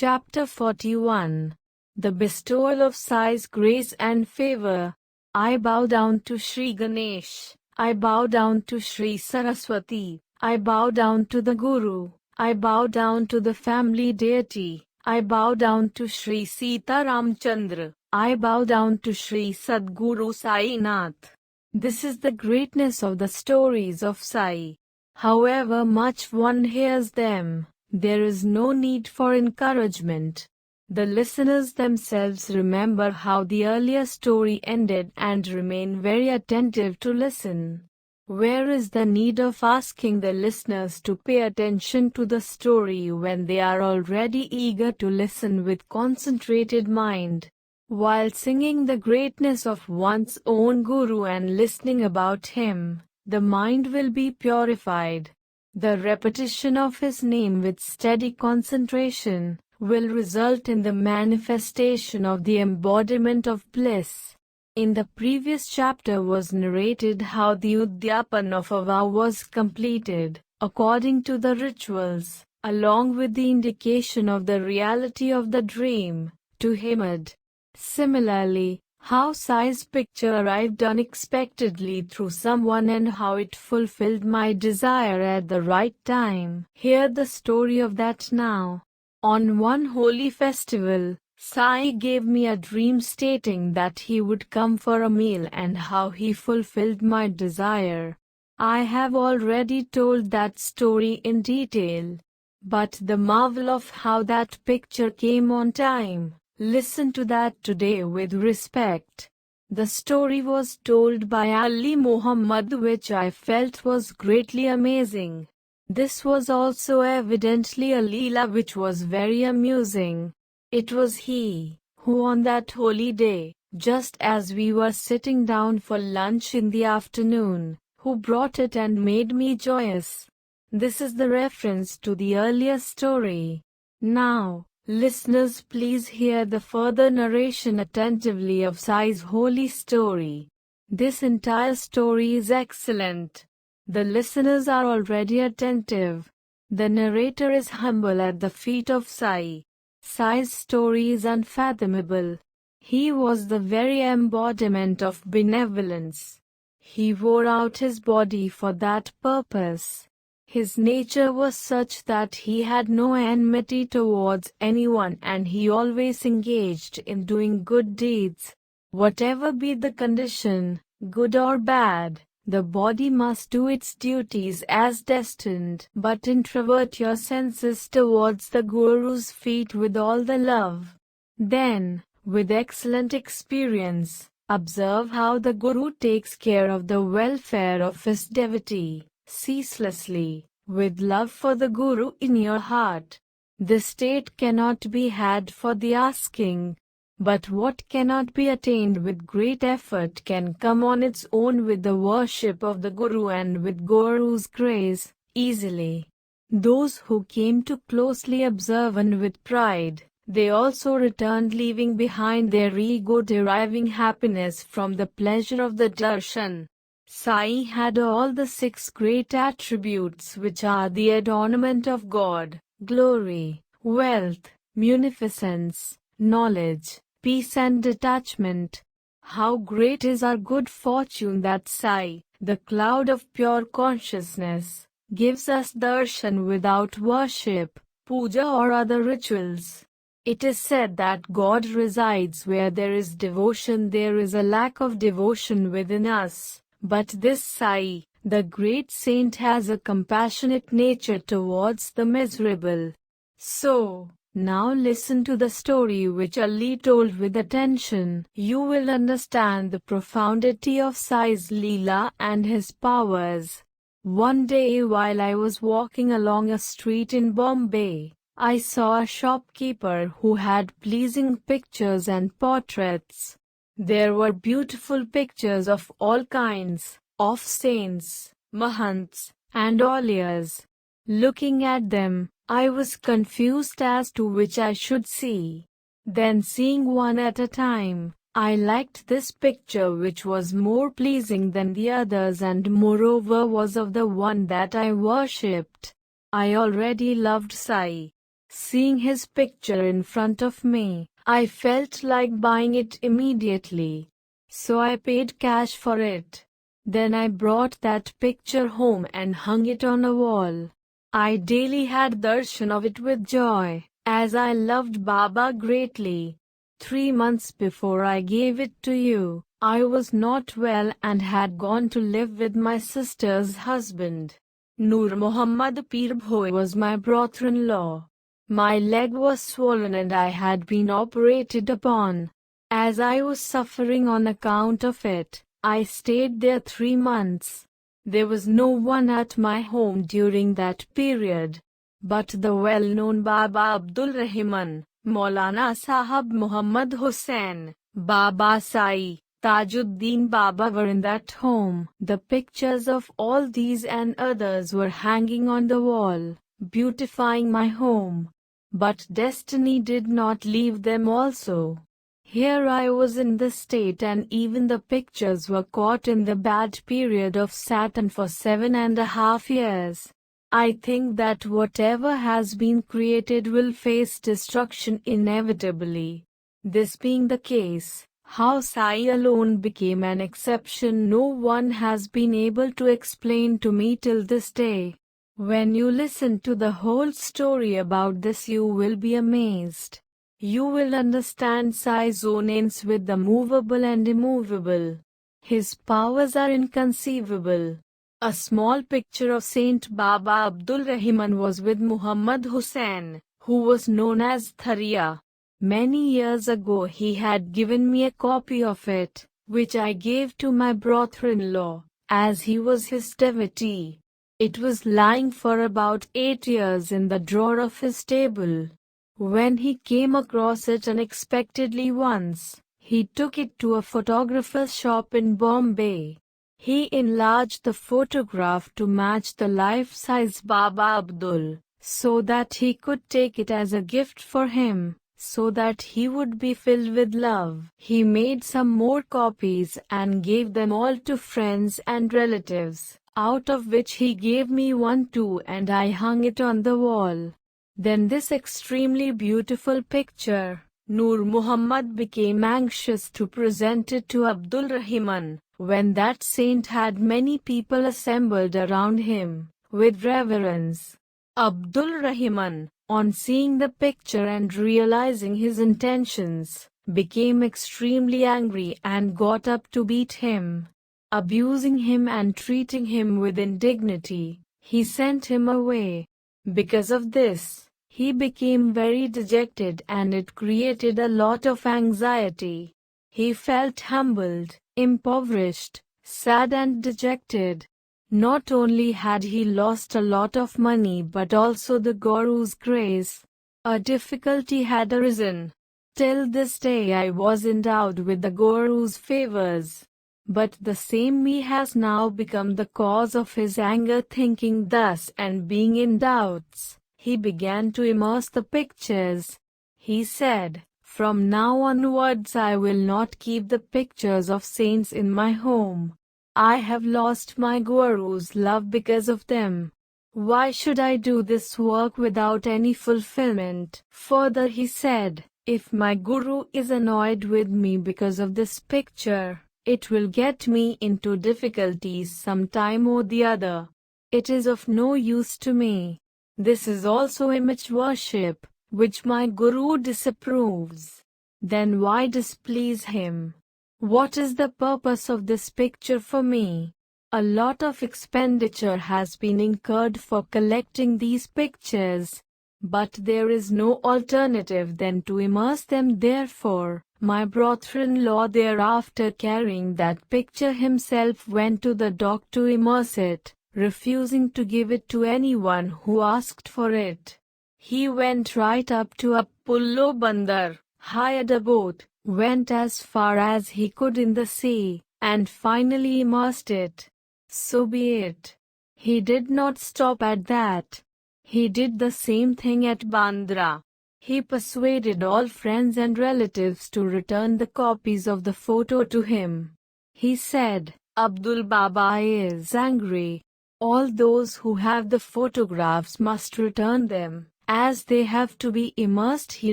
Chapter 41. The Bestowal of Sai's Grace and Favor. I bow down to Sri Ganesh. I bow down to Sri Saraswati. I bow down to the Guru. I bow down to the family deity. I bow down to Sri Sita Ramchandra. I bow down to Sri Sadguru Sai Nath. This is the greatness of the stories of Sai. However much one hears them, there is no need for encouragement. The listeners themselves remember how the earlier story ended and remain very attentive to listen. Where is the need of asking the listeners to pay attention to the story when they are already eager to listen with concentrated mind? While singing the greatness of one's own Guru and listening about him, the mind will be purified. The repetition of his name with steady concentration will result in the manifestation of the embodiment of bliss. In the previous chapter was narrated how the Udyapan of a vow was completed, according to the rituals, along with the indication of the reality of the dream, to Himad. Similarly, how Sai's picture arrived unexpectedly through someone and how it fulfilled my desire at the right time. Hear the story of that now. On one holy festival, Sai gave me a dream stating that he would come for a meal and how he fulfilled my desire. I have already told that story in detail. But the marvel of how that picture came on time, listen to that today with respect. The story was told by Ali Muhammad, which I felt was greatly amazing. This was also evidently a Leela which was very amusing. It was he who on that holy day, just as we were sitting down for lunch in the afternoon, who brought it and made me joyous. This is the reference to the earlier story. Now, listeners, please hear the further narration attentively of Sai's holy story. This entire story is excellent. The listeners are already attentive. The narrator is humble at the feet of Sai. Sai's story is unfathomable. He was the very embodiment of benevolence. He wore out his body for that purpose. His nature was such that he had no enmity towards anyone and he always engaged in doing good deeds. Whatever be the condition, good or bad, the body must do its duties as destined. But introvert your senses towards the Guru's feet with all the love. Then, with excellent experience, observe how the Guru takes care of the welfare of his devotee. Ceaselessly, with love for the Guru in your heart. This state cannot be had for the asking, but what cannot be attained with great effort can come on its own with the worship of the Guru and with Guru's grace, easily. Those who came to closely observe and with pride, they also returned leaving behind their ego deriving happiness from the pleasure of the darshan. Sai had all the 6 great attributes which are the adornment of God: glory, wealth, munificence, knowledge, peace and detachment. How great is our good fortune that Sai, the cloud of pure consciousness, gives us darshan without worship, puja or other rituals. It is said that God resides where there is devotion. There is a lack of devotion within us. But this Sai, the great saint, has a compassionate nature towards the miserable. So, now listen to the story which Ali told with attention. You will understand the profundity of Sai's Leela and his powers. One day while I was walking along a street in Bombay, I saw a shopkeeper who had pleasing pictures and portraits. There were beautiful pictures of all kinds, of saints, mahants, and aulias. Looking at them, I was confused as to which I should see. Then seeing one at a time, I liked this picture which was more pleasing than the others and moreover was of the one that I worshipped. I already loved Sai. Seeing his picture in front of me, I felt like buying it immediately. So I paid cash for it. Then I brought that picture home and hung it on a wall. I daily had darshan of it with joy, as I loved Baba greatly. 3 months before I gave it to you, I was not well and had gone to live with my sister's husband. Nur Muhammad Pir Bhoi was my brother-in-law. My leg was swollen and I had been operated upon. As I was suffering on account of it, I stayed there 3 months. There was no one at my home during that period. But the well-known Baba Abdul Rahman, Maulana Sahab Muhammad Hussain, Baba Sai, Tajuddin Baba were in that home. The pictures of all these and others were hanging on the wall, beautifying my home. But destiny did not leave them also. Here I was in this state and even the pictures were caught in the bad period of Saturn for 7.5 years. I think that whatever has been created will face destruction inevitably. This being the case, how Sai alone became an exception no one has been able to explain to me till this day. When you listen to the whole story about this you will be amazed. You will understand Sai's own ends with the movable and immovable. His powers are inconceivable. A small picture of Saint Baba Abdul Rahman was with Muhammad Hussain, who was known as Tharia. Many years ago he had given me a copy of it, which I gave to my brother-in-law, as he was his devotee. It was lying for about 8 years in the drawer of his table. When he came across it unexpectedly once, he took it to a photographer's shop in Bombay. He enlarged the photograph to match the life-size Baba Abdul, so that he could take it as a gift for him, so that he would be filled with love. He made some more copies and gave them all to friends and relatives, out of which he gave me one too and I hung it on the wall. Then this extremely beautiful picture, Nur Muhammad became anxious to present it to Abdul Rahman, when that saint had many people assembled around him, with reverence. Abdul Rahman, on seeing the picture and realizing his intentions, became extremely angry and got up to beat him. Abusing him and treating him with indignity, he sent him away. Because of this, he became very dejected and it created a lot of anxiety. He felt humbled, impoverished, sad and dejected. Not only had he lost a lot of money but also the Guru's grace. A difficulty had arisen. Till this day I was endowed with the Guru's favors. But the same me has now become the cause of his anger. Thinking thus and being in doubts, he began to immerse the pictures. He said, "From now onwards I will not keep the pictures of saints in my home. I have lost my Guru's love because of them. Why should I do this work without any fulfillment?" Further he said, "If my Guru is annoyed with me because of this picture, it will get me into difficulties sometime or the other. It is of no use to me. This is also image worship, which my Guru disapproves. Then why displease him? What is the purpose of this picture for me? A lot of expenditure has been incurred for collecting these pictures, but there is no alternative than to immerse them. Therefore, my brother-in-law, thereafter carrying that picture himself, went to the dock to immerse it, refusing to give it to anyone who asked for it. He went right up to Apollo Bandar, hired a boat, went as far as he could in the sea, and finally immersed it. So be it. He did not stop at that. He did the same thing at Bandra. He persuaded all friends and relatives to return the copies of the photo to him. He said, "Abdul Baba is angry. All those who have the photographs must return them, As they have to be immersed, he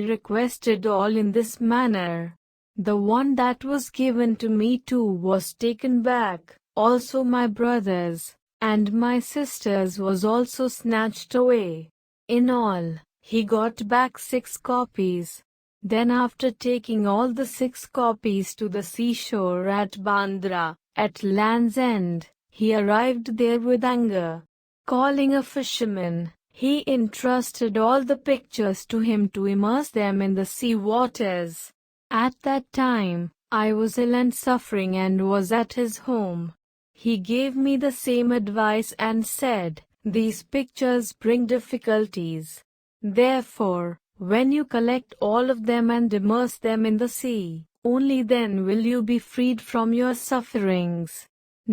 requested all in this manner. The one that was given to me too was taken back, also my brothers, and my sisters was also snatched away. In all, he got back 6 copies. Then after taking all the 6 copies to the seashore at Bandra, at Land's End, he arrived there with anger. Calling a fisherman, he entrusted all the pictures to him to immerse them in the sea waters. At that time, I was ill and suffering and was at his home. He gave me the same advice and said, "These pictures bring difficulties. Therefore, when you collect all of them and immerse them in the sea, only then will you be freed from your sufferings."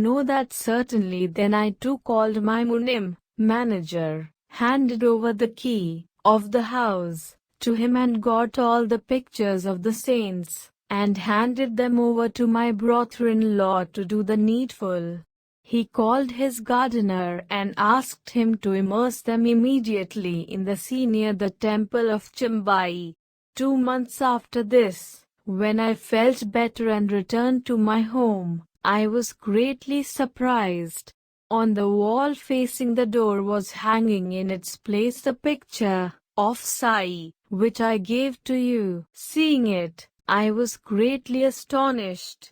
Know that certainly. Then I too called my Munim, manager, handed over the key of the house to him and got all the pictures of the saints, and handed them over to my brother-in-law to do the needful. He called his gardener and asked him to immerse them immediately in the sea near the temple of Chimbai. 2 months after this, when I felt better and returned to my home, I was greatly surprised. On the wall facing the door was hanging in its place the picture of Sai, which I gave to you. Seeing it, I was greatly astonished.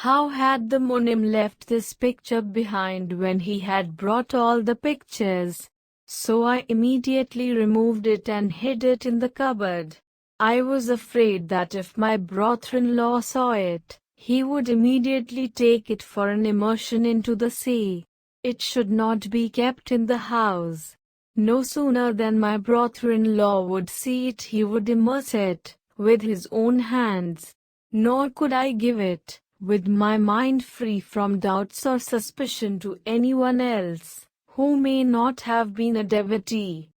How had the Munim left this picture behind when he had brought all the pictures? So I immediately removed it and hid it in the cupboard. I was afraid that if my brother-in-law saw it, he would immediately take it for an immersion into the sea. It should not be kept in the house. No sooner than my brother-in-law would see it, he would immerse it with his own hands. Nor could I give it, with my mind free from doubts or suspicion, to anyone else, who may not have been a devotee.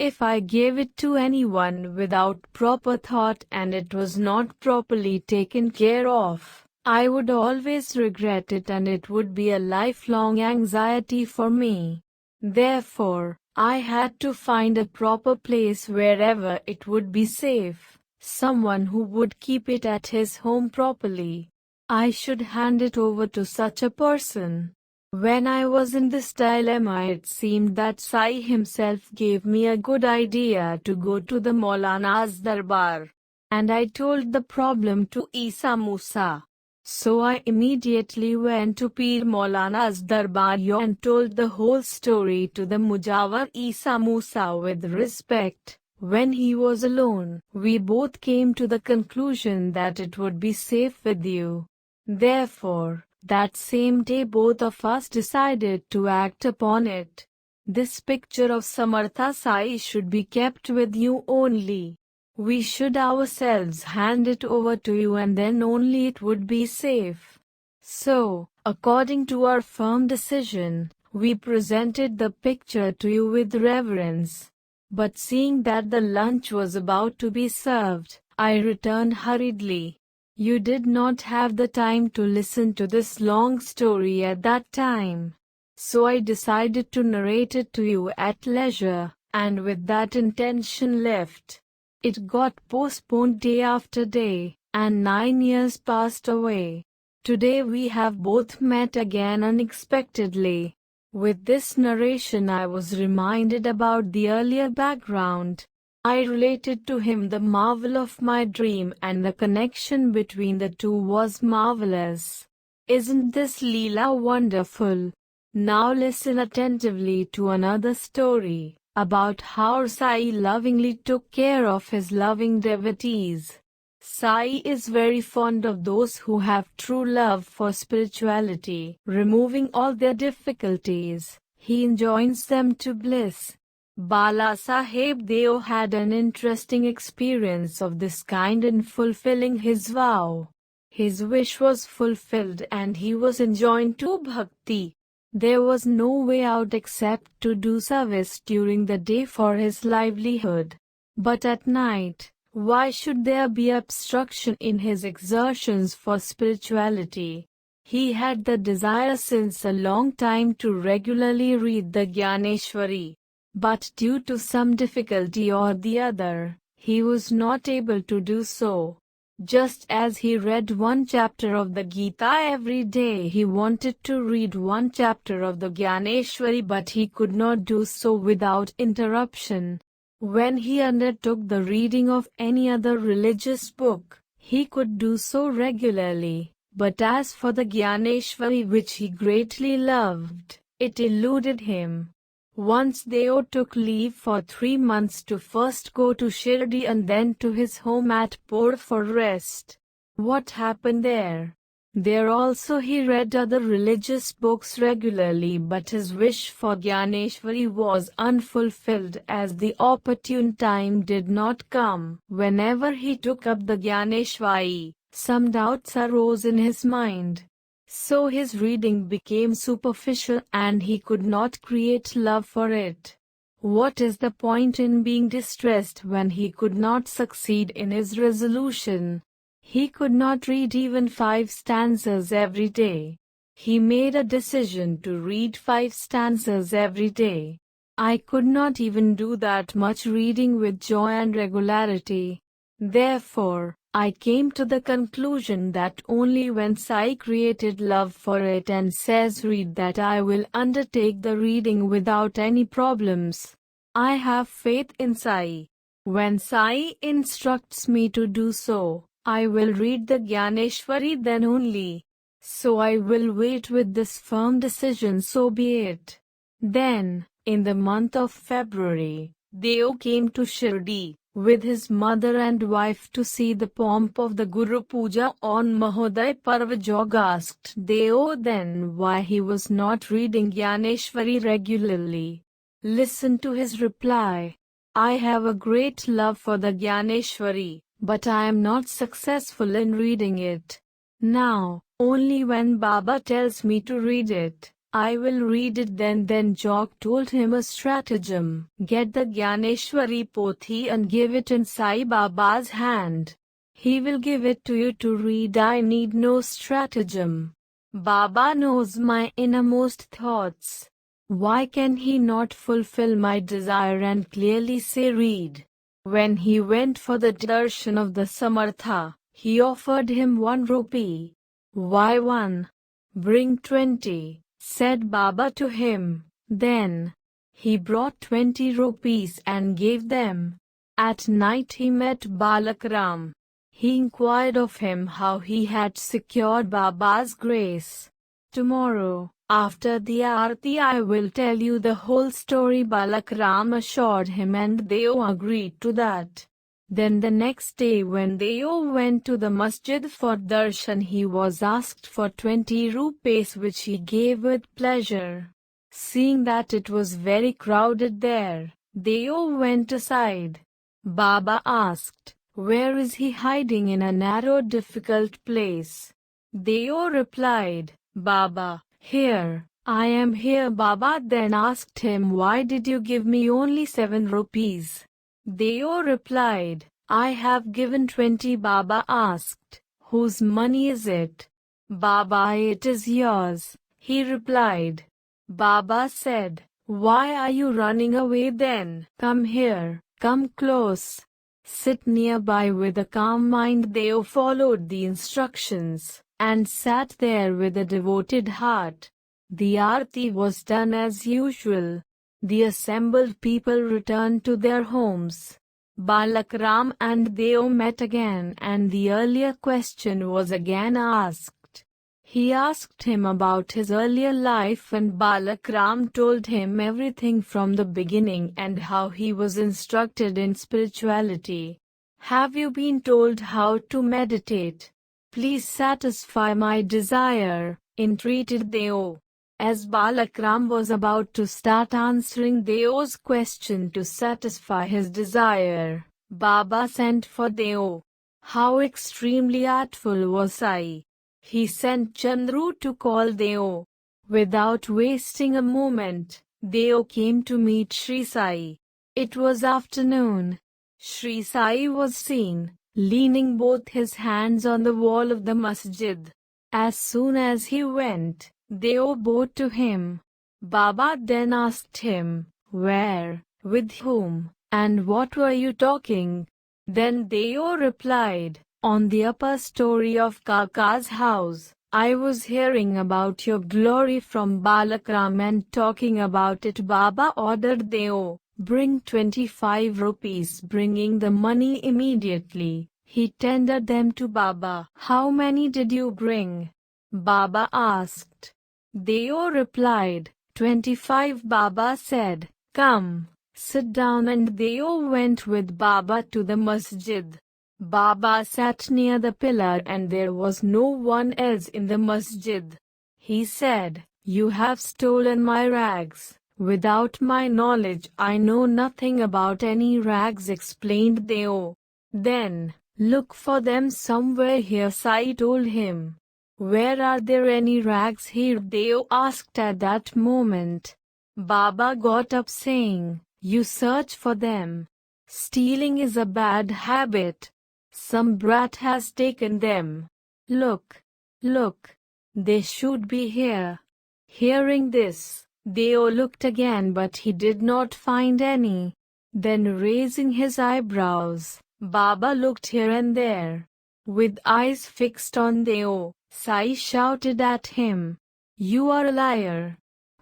If I gave it to anyone without proper thought and it was not properly taken care of, I would always regret it and it would be a lifelong anxiety for me. Therefore, I had to find a proper place wherever it would be safe, someone who would keep it at his home properly. I should hand it over to such a person. When I was in this dilemma, it seemed that Sai himself gave me a good idea to go to the Maulana's Darbar, and I told the problem to Isa Musa. So I immediately went to Pir Maulana's Darbar and told the whole story to the Mujawar Isa Musa with respect. When he was alone, we both came to the conclusion that it would be safe with you. Therefore, that same day both of us decided to act upon it. This picture of Samartha Sai should be kept with you only. We should ourselves hand it over to you and then only it would be safe. So, according to our firm decision, we presented the picture to you with reverence. But seeing that the lunch was about to be served, I returned hurriedly. You did not have the time to listen to this long story at that time. So I decided to narrate it to you at leisure, and with that intention left. It got postponed day after day, and 9 years passed away. Today we have both met again unexpectedly. With this narration I was reminded about the earlier background. I related to him the marvel of my dream, and the connection between the two was marvelous. Isn't this Leela wonderful? Now listen attentively to another story about how Sai lovingly took care of his loving devotees. Sai is very fond of those who have true love for spirituality. Removing all their difficulties, he enjoins them to bliss. Bala Saheb Deo had an interesting experience of this kind in fulfilling his vow. His wish was fulfilled and he was enjoined to bhakti. There was no way out except to do service during the day for his livelihood. But at night, why should there be obstruction in his exertions for spirituality? He had the desire since a long time to regularly read the Gyaneshwari. but due to some difficulty or the other, he was not able to do so. Just as he read one chapter of the Gita every day, he wanted to read one chapter of the Gyaneshwari, but he could not do so without interruption. When he undertook the reading of any other religious book, he could do so regularly, but as for the Gyaneshwari, which he greatly loved, it eluded him. Once Deo took leave for 3 months to first go to Shirdi and then to his home at Pur for rest. What happened there? There also he read other religious books regularly, but his wish for Gyaneshwari was unfulfilled as the opportune time did not come. Whenever he took up the Gyaneshwari, some doubts arose in his mind. So his reading became superficial and he could not create love for it. What is the point in being distressed when he could not succeed in his resolution? He could not read even 5 stanzas every day. He made a decision to read 5 stanzas every day. I could not even do that much reading with joy and regularity. Therefore, I came to the conclusion that only when Sai created love for it and says read, that I will undertake the reading without any problems. I have faith in Sai. When Sai instructs me to do so, I will read the Gyaneshwari then only. So I will wait with this firm decision, so be it. Then, in the month of February, Deo came to Shirdi with his mother and wife to see the pomp of the Guru Puja on Mahoday Parv. Jog asked Deo then why he was not reading Gyaneshwari regularly. Listen to his reply. I have a great love for the Gyaneshwari, but I am not successful in reading it. Now, only when Baba tells me to read it, I will read it then. Jog told him a stratagem. Get the Gyaneshwari Pothi and give it in Sai Baba's hand. He will give it to you to read. I need no stratagem. Baba knows my innermost thoughts. Why can he not fulfill my desire and clearly say read? When he went for the darshan of the Samartha, he offered him 1 rupee. Why 1? Bring 20. Said Baba to him. Then he brought 20 rupees and gave them. At night he met Balakram. He inquired of him how he had secured Baba's grace. Tomorrow, after the Aarti, I will tell you the whole story, Balakram assured him, and Deo agreed to that. Then the next day when Deo went to the masjid for darshan, he was asked for 20 rupees, which he gave with pleasure. Seeing that it was very crowded there, Deo went aside. Baba asked, where is he hiding in a narrow difficult place? Deo replied, Baba, here, I am here. Baba then asked him, why did you give me only 7 rupees? Deo replied, I have given 20. Baba asked, whose money is it? Baba, it is yours, he replied. Baba said, why are you running away then? Come here, come close. Sit nearby with a calm mind. Deo followed the instructions and sat there with a devoted heart. The Aarti was done as usual. The assembled people returned to their homes. Balakram and Deo met again, and the earlier question was again asked. He asked him about his earlier life, and Balakram told him everything from the beginning and how he was instructed in spirituality. Have you been told how to meditate? Please satisfy my desire, entreated Deo. As Balakram was about to start answering Deo's question to satisfy his desire, Baba sent for Deo. How extremely artful was Sai! He sent Chandru to call Deo. Without wasting a moment, Deo came to meet Sri Sai. It was afternoon. Sri Sai was seen, leaning both his hands on the wall of the masjid. As soon as he went, Deo bowed to him. Baba then asked him, Where? With whom? And what were you talking? Then Deo replied, on the upper story of Kaka's house. I was hearing about your glory from Balakram and talking about it. Baba ordered Deo, bring 25 rupees. Bringing the money immediately, he tendered them to Baba. How many did you bring? Baba asked. Deo replied, 25. Baba said, come, sit down, and Deo went with Baba to the masjid. Baba sat near the pillar and there was no one else in the masjid. He said, you have stolen my rags. Without my knowledge I know nothing about any rags, explained Deo. Then, look for them somewhere here, Sai told him. Where are there any rags here? Deo asked at that moment. Baba got up saying, you search for them. Stealing is a bad habit. Some brat has taken them. Look, look, they should be here. Hearing this, Deo looked again but he did not find any. Then raising his eyebrows, Baba looked here and there. With eyes fixed on Deo, Sai shouted at him, you are a liar.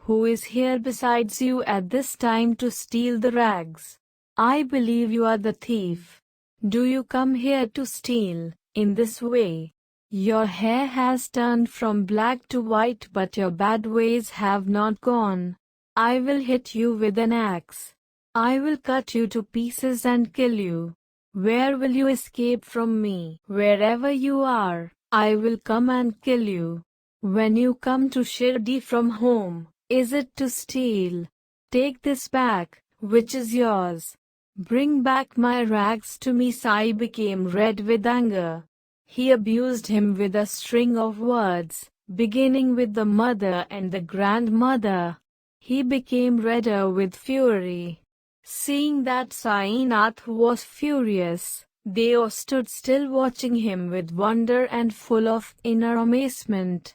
Who is here besides you at this time to steal the rags? I believe you are the thief. Do you come here to steal, in this way? Your hair has turned from black to white but your bad ways have not gone. I will hit you with an axe. I will cut you to pieces and kill you. Where will you escape from me? Wherever you are, I will come and kill you. When you come to Shirdi from home, is it to steal? Take this back, which is yours. Bring back my rags to me. Sai became red with anger. He abused him with a string of words, beginning with the mother and the grandmother. He became redder with fury. Seeing that Sainath was furious, Deo stood still watching him with wonder and full of inner amazement.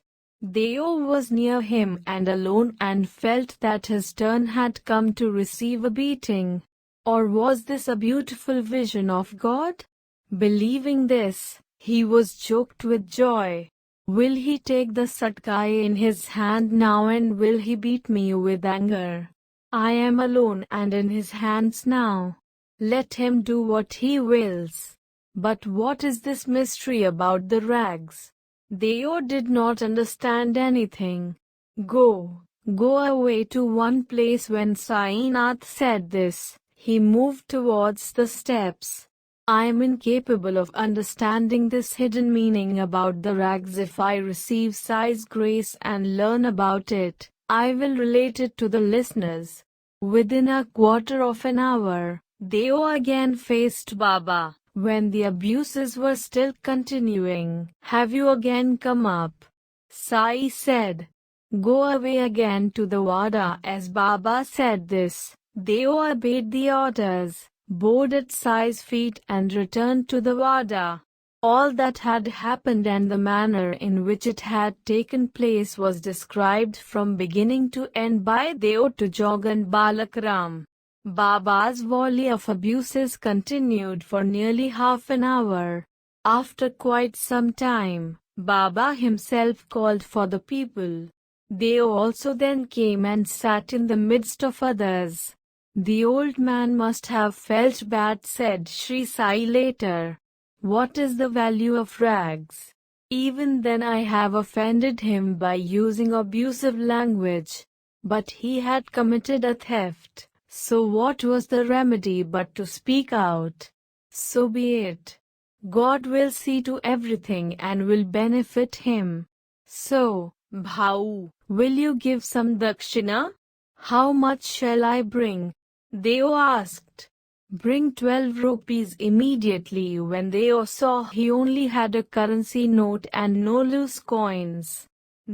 Deo was near him and alone and felt that his turn had come to receive a beating. Or was this a beautiful vision of God? Believing this, he was choked with joy. Will he take the satkai in his hand now and will he beat me with anger? I am alone and in his hands now. Let him do what he wills. But what is this mystery about the rags? Deo did not understand anything. Go away to one place. When Sainath said this, he moved towards the steps. I am incapable of understanding this hidden meaning about the rags. If I receive Sai's grace and learn about it, I will relate it to the listeners. Within a quarter of an hour, Deo again faced Baba. When the abuses were still continuing, have you again come up? Sai said. Go away again to the Wada. As Baba said this, Deo obeyed the orders, bowed at Sai's feet and returned to the Wada. All that had happened and the manner in which it had taken place was described from beginning to end by Deo to Jog and Balakram. Baba's volley of abuses continued for nearly half an hour. After quite some time, Baba himself called for the people. Deo also then came and sat in the midst of others. The old man must have felt bad, said Sri Sai later. What is the value of rags? Even then I have offended him by using abusive language. But he had committed a theft. So what was the remedy but to speak out? So be it. God will see to everything and will benefit him. So, Bhau, will you give some dakshina? How much shall I bring? Deo asked. Bring 12 rupees immediately. When Deo saw he only had a currency note and no loose coins,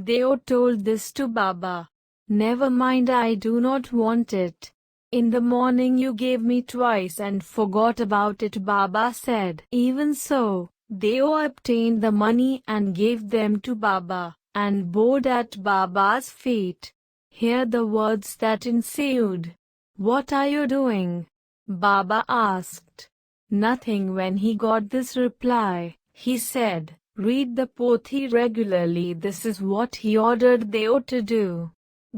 Deo told this to Baba. Never mind, I do not want it. In the morning you gave me twice and forgot about it, Baba said. Even so, Deo obtained the money and gave them to Baba, and bowed at Baba's feet. Hear the words that ensued. What are you doing? Baba asked. Nothing. When he got this reply, he said, read the Pothi regularly. This is what he ordered Deo to do.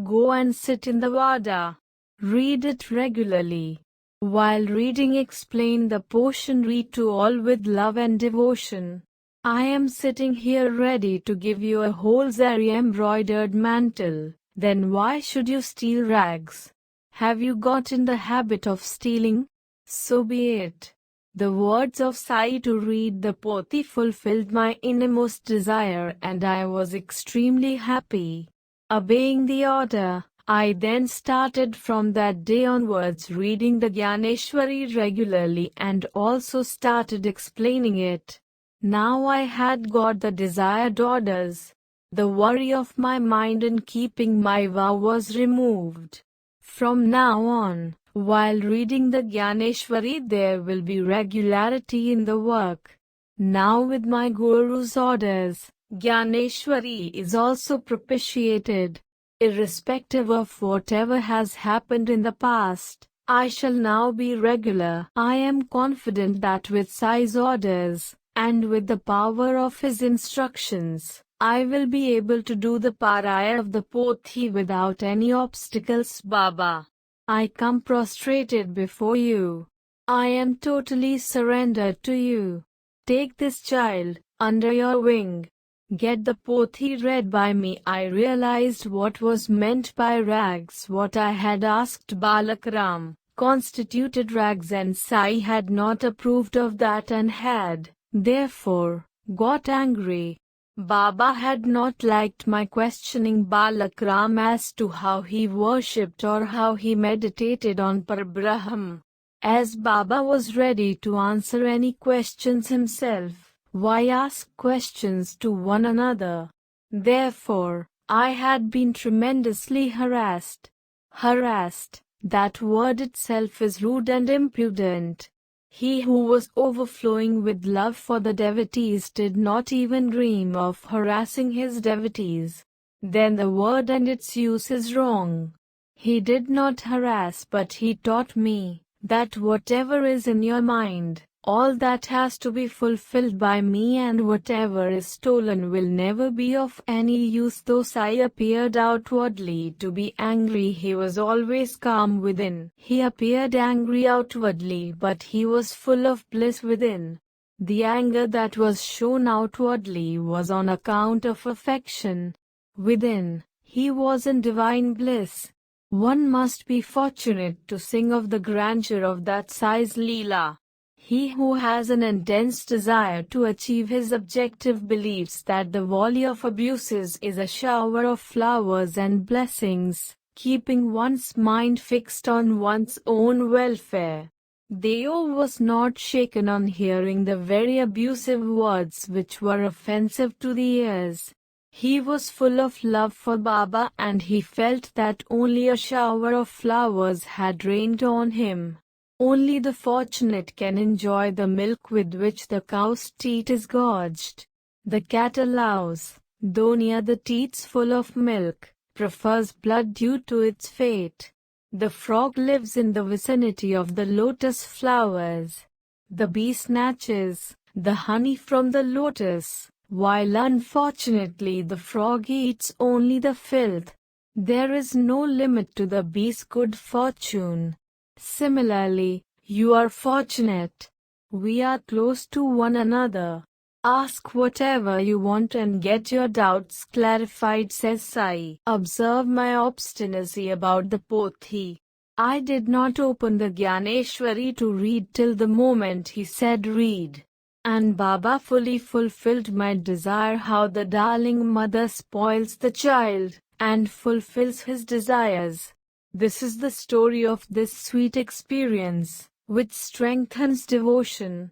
Go and sit in the Vada. Read it regularly. While reading, explain the portion. Read to all with love and devotion. I am sitting here ready to give you a whole zari embroidered mantle. Then why should you steal rags? Have you got in the habit of stealing? So be it. The words of Sai to read the Pothi fulfilled my innermost desire, and I was extremely happy. Obeying the order, I then started from that day onwards reading the Gyaneshwari regularly and also started explaining it. Now I had got the desired orders. The worry of my mind in keeping my vow was removed. From now on, while reading the Gyaneshwari, there will be regularity in the work. Now with my Guru's orders, Gyaneshwari is also propitiated. Irrespective of whatever has happened in the past, I shall now be regular. I am confident that with Sai's orders, and with the power of his instructions, I will be able to do the paraya of the Pothi without any obstacles. Baba, I come prostrated before you. I am totally surrendered to you. Take this child under your wing. Get the Pothi read by me. I realized what was meant by rags. What I had asked Balakram constituted rags, and Sai had not approved of that and had, therefore, got angry. Baba had not liked my questioning Balakram as to how he worshipped or how he meditated on Parabrahm. As Baba was ready to answer any questions himself, why ask questions to one another? Therefore, I had been tremendously harassed. Harassed, that word itself is rude and impudent. He who was overflowing with love for the devotees did not even dream of harassing his devotees. Then the word and its use is wrong. He did not harass, but he taught me that whatever is in your mind, all that has to be fulfilled by me, and whatever is stolen will never be of any use. Though Sai appeared outwardly to be angry, he was always calm within. He appeared angry outwardly, but he was full of bliss within. The anger that was shown outwardly was on account of affection. Within, he was in divine bliss. One must be fortunate to sing of the grandeur of that Sai's Leela. He who has an intense desire to achieve his objective believes that the volley of abuses is a shower of flowers and blessings, keeping one's mind fixed on one's own welfare. Deo was not shaken on hearing the very abusive words which were offensive to the ears. He was full of love for Baba, and he felt that only a shower of flowers had rained on him. Only the fortunate can enjoy the milk with which the cow's teat is gorged. The cat allows, though near the teats full of milk, prefers blood due to its fate. The frog lives in the vicinity of the lotus flowers. The bee snatches the honey from the lotus, while unfortunately the frog eats only the filth. There is no limit to the bee's good fortune. Similarly, you are fortunate. We are close to one another. Ask whatever you want and get your doubts clarified, says Sai. Observe my obstinacy about the Pothi. I did not open the Gyaneshwari to read till the moment he said read. And Baba fully fulfilled my desire. How the darling mother spoils the child and fulfills his desires. This is the story of this sweet experience, which strengthens devotion.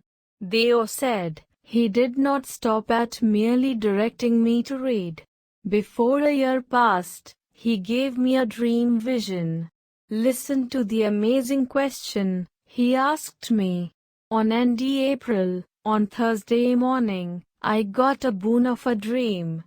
Deo said, he did not stop at merely directing me to read. Before a year passed, he gave me a dream vision. Listen to the amazing question. He asked me, on ND April, on Thursday morning, I got a boon of a dream.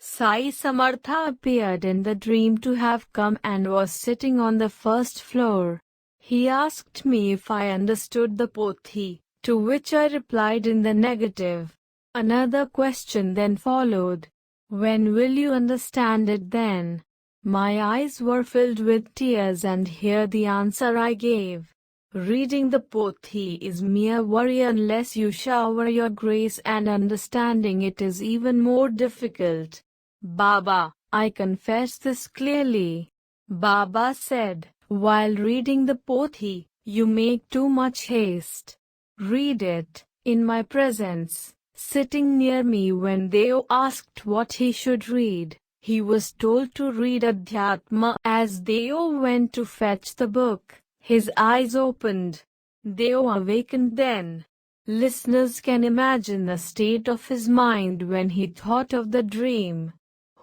Sai Samartha appeared in the dream to have come and was sitting on the first floor. He asked me if I understood the pothi, to which I replied in the negative. Another question then followed. When will you understand it then? My eyes were filled with tears, and here the answer I gave. Reading the pothi is mere worry unless you shower your grace, and understanding it is even more difficult. Baba, I confess this clearly. Baba said, while reading the pothi, you make too much haste. Read it, in my presence. Sitting near me when Deo asked what he should read, he was told to read Adhyatma. As Deo went to fetch the book, his eyes opened. Deo awakened then. Listeners can imagine the state of his mind when he thought of the dream.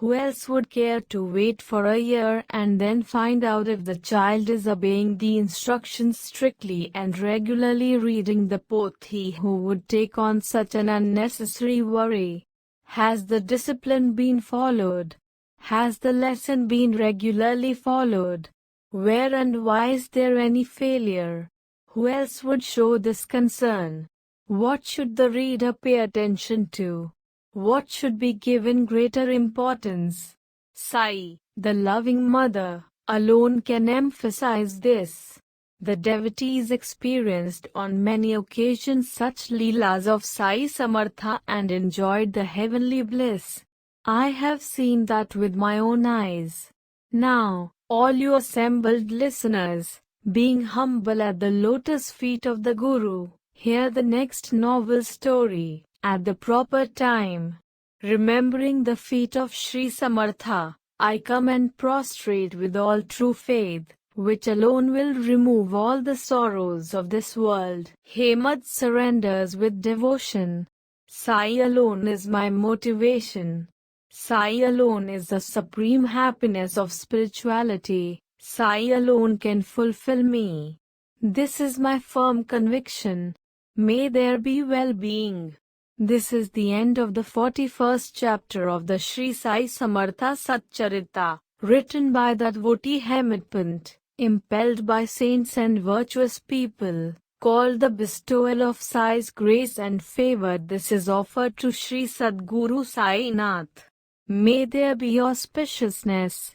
Who else would care to wait for a year and then find out if the child is obeying the instructions strictly and regularly reading the pothi? Who would take on such an unnecessary worry? Has the discipline been followed? Has the lesson been regularly followed? Where and why is there any failure? Who else would show this concern? What should the reader pay attention to? What should be given greater importance? Sai, the loving mother, alone can emphasize this. The devotees experienced on many occasions such leelas of Sai Samartha and enjoyed the heavenly bliss. I have seen that with my own eyes. Now, all you assembled listeners, being humble at the lotus feet of the Guru, hear the next novel story. At the proper time, remembering the feet of Sri Samartha, I come and prostrate with all true faith, which alone will remove all the sorrows of this world. Hemad surrenders with devotion. Sai alone is my motivation. Sai alone is the supreme happiness of spirituality. Sai alone can fulfill me. This is my firm conviction. May there be well-being. This is the end of the 41st chapter of the Sri Sai Samartha Satcharitra, written by the devotee Hemadpant, impelled by saints and virtuous people, called the bestowal of Sai's grace and favor. This is offered to Sri Sadguru Sai Nath. May there be auspiciousness,